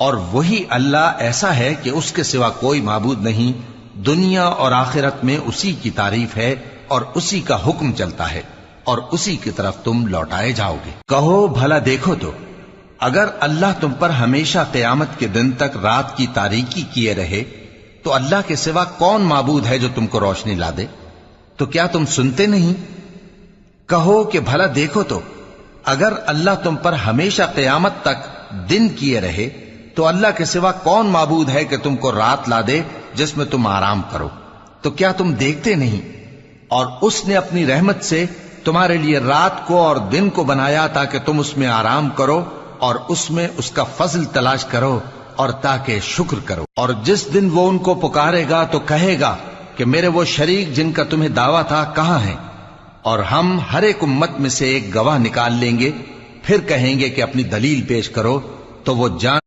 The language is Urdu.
اور وہی اللہ ایسا ہے کہ اس کے سوا کوئی معبود نہیں، دنیا اور آخرت میں اسی کی تعریف ہے اور اسی کا حکم چلتا ہے اور اسی کی طرف تم لوٹائے جاؤ گے۔ کہو بھلا دیکھو تو اگر اللہ تم پر ہمیشہ قیامت کے دن تک رات کی تاریکی کیے رہے تو اللہ کے سوا کون معبود ہے جو تم کو روشنی لا دے؟ تو کیا تم سنتے نہیں؟ کہو کہ بھلا دیکھو تو اگر اللہ تم پر ہمیشہ قیامت تک دن کیے رہے تو اللہ کے سوا کون معبود ہے کہ تم کو رات لا دے جس میں تم آرام کرو؟ تو کیا تم دیکھتے نہیں؟ اور اس نے اپنی رحمت سے تمہارے لیے رات کو اور دن کو بنایا تاکہ تم اس میں آرام کرو اور اس میں اس کا فضل تلاش کرو اور تاکہ شکر کرو۔ اور جس دن وہ ان کو پکارے گا تو کہے گا کہ میرے وہ شریک جن کا تمہیں دعویٰ تھا کہاں ہیں؟ اور ہم ہر ایک امت میں سے ایک گواہ نکال لیں گے، پھر کہیں گے کہ اپنی دلیل پیش کرو، تو وہ جان